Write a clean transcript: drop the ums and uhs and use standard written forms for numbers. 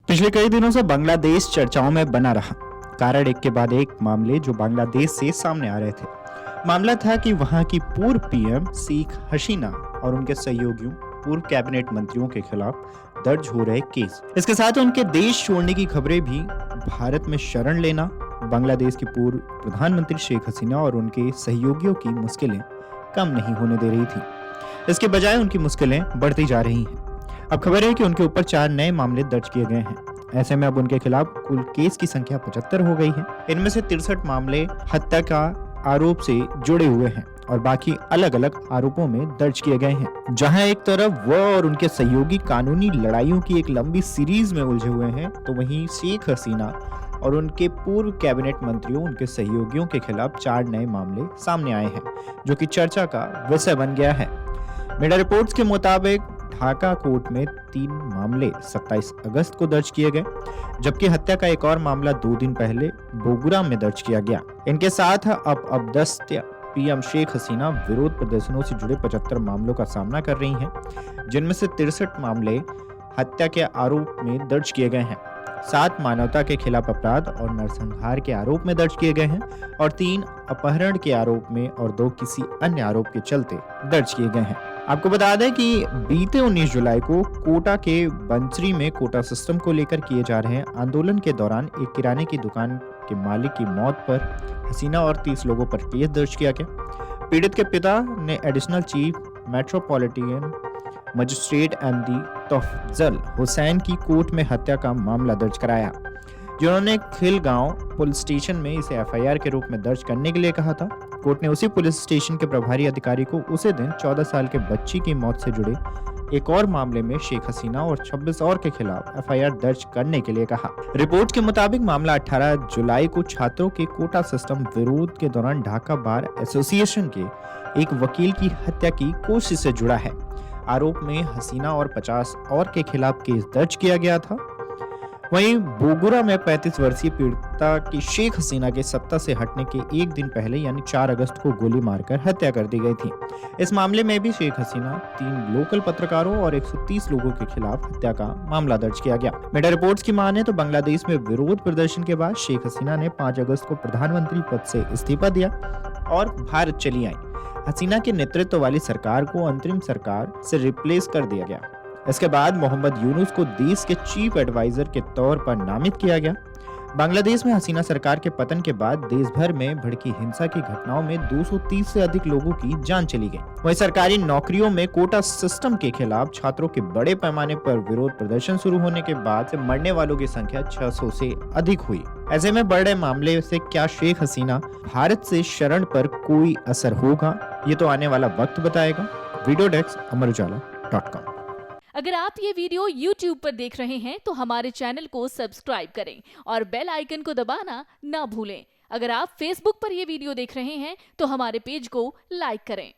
पिछले कई दिनों से बांग्लादेश चर्चाओं में बना रहा। कारण एक के बाद एक मामले जो बांग्लादेश से सामने आ रहे थे। मामला था कि वहां की पूर्व पीएम शेख हसीना और उनके सहयोगियों पूर्व कैबिनेट मंत्रियों के खिलाफ दर्ज हो रहे केस। इसके साथ उनके देश छोड़ने की खबरें भी। भारत में शरण लेना, बांग्लादेश के पूर्व प्रधानमंत्री शेख हसीना और उनके सहयोगियों की मुश्किलें कम नहीं होने दे रही थी। इसके बजाय उनकी मुश्किलें बढ़ती जा रही हैं। अब खबर है कि उनके ऊपर 4 नए मामले दर्ज किए गए हैं। ऐसे में अब उनके खिलाफ कुल केस की संख्या 75 हो गई है। इनमें से 63 मामले हत्या का आरोप से जुड़े हुए हैं और बाकी अलग अलग आरोपों में दर्ज किए गए हैं। जहां एक तरफ वह और उनके सहयोगी कानूनी लड़ाइयों की एक लंबी सीरीज में उलझे हुए हैं, तो वहीं शेख हसीना और उनके पूर्व कैबिनेट मंत्रियों, उनके सहयोगियों के खिलाफ 4 नए मामले सामने आए हैं, जो कि चर्चा का विषय बन गया है। मीडिया रिपोर्ट्स के मुताबिक ढाका कोर्ट में 3 मामले 27 अगस्त को दर्ज किए गए, जबकि हत्या का एक और मामला 2 दिन पहले बोगुरा में दर्ज किया गया। इनके साथ अब दस्त पीएम शेख हसीना विरोध प्रदर्शनों से जुड़े 75 मामलों का सामना कर रही हैं, जिनमें से 63 मामले हत्या के आरोप में दर्ज किए गए हैं, 7 मानवता के खिलाफ अपराध और नरसंहार के आरोप में दर्ज किए गए हैं और 3 अपहरण के आरोप में और 2 किसी अन्य आरोप के चलते दर्ज किए गए हैं। आपको बता दें कि बीते 19 जुलाई को कोटा के बंसरी में कोटा सिस्टम को लेकर किए जा रहे आंदोलन के दौरान एक किराने की दुकान के मालिक की मौत पर हसीना और 30 लोगों पर केस दर्ज किया गया। पीड़ित के पिता ने additional chief metropolitan magistrate MD Tafazzal Hussain की कोर्ट में हत्या का मामला दर्ज कराया, जिन्होंने खिलगांव पुलिस स्टेशन में इसे एफआईआर के रूप में दर्ज करने के लिए कहा था। कोर्ट ने उसी पुलिस स्टेशन के प्रभारी अधिकारी को उसी दिन 14 साल के बच्ची की मौत से जुड़े एक और मामले में शेख हसीना और 26 और के खिलाफ एफआईआर दर्ज करने के लिए कहा। रिपोर्ट के मुताबिक मामला 18 जुलाई को छात्रों के कोटा सिस्टम विरोध के दौरान ढाका बार एसोसिएशन के एक वकील की हत्या की कोशिश से जुड़ा है। आरोप में हसीना और 50 और के खिलाफ केस दर्ज किया गया था। वहीं बोगुरा में 35 वर्षीय पीड़िता की शेख हसीना के सत्ता से हटने के एक दिन पहले यानी 4 अगस्त को गोली मारकर हत्या कर दी गई थी। इस मामले में भी शेख हसीना, 3 लोकल पत्रकारों और 130 लोगों के खिलाफ हत्या का मामला दर्ज किया गया। मीडिया रिपोर्ट्स की माने तो बांग्लादेश में विरोध प्रदर्शन के बाद शेख हसीना ने 5 अगस्त को प्रधानमंत्री पद से इस्तीफा दिया और भारत चली आई। हसीना के नेतृत्व वाली सरकार को अंतरिम सरकार से रिप्लेस कर दिया गया। इसके बाद मोहम्मद यूनुस को देश के चीफ एडवाइजर के तौर पर नामित किया गया। बांग्लादेश में हसीना सरकार के पतन के बाद देश भर में भड़की हिंसा की घटनाओं में 230 से अधिक लोगों की जान चली गई। वहीं सरकारी नौकरियों में कोटा सिस्टम के खिलाफ छात्रों के बड़े पैमाने पर विरोध प्रदर्शन शुरू होने के बाद से मरने वालों की संख्या 600 से अधिक हुई। ऐसे में बड़े मामले से क्या शेख हसीना भारत से शरण पर कोई असर होगा, ये तो आने वाला वक्त बताएगा। वीडियो डेस्क अमरुजाला.com। अगर आप ये वीडियो YouTube पर देख रहे हैं तो हमारे चैनल को सब्सक्राइब करें और बेल आइकन को दबाना ना भूलें। अगर आप Facebook पर ये वीडियो देख रहे हैं तो हमारे पेज को लाइक करें।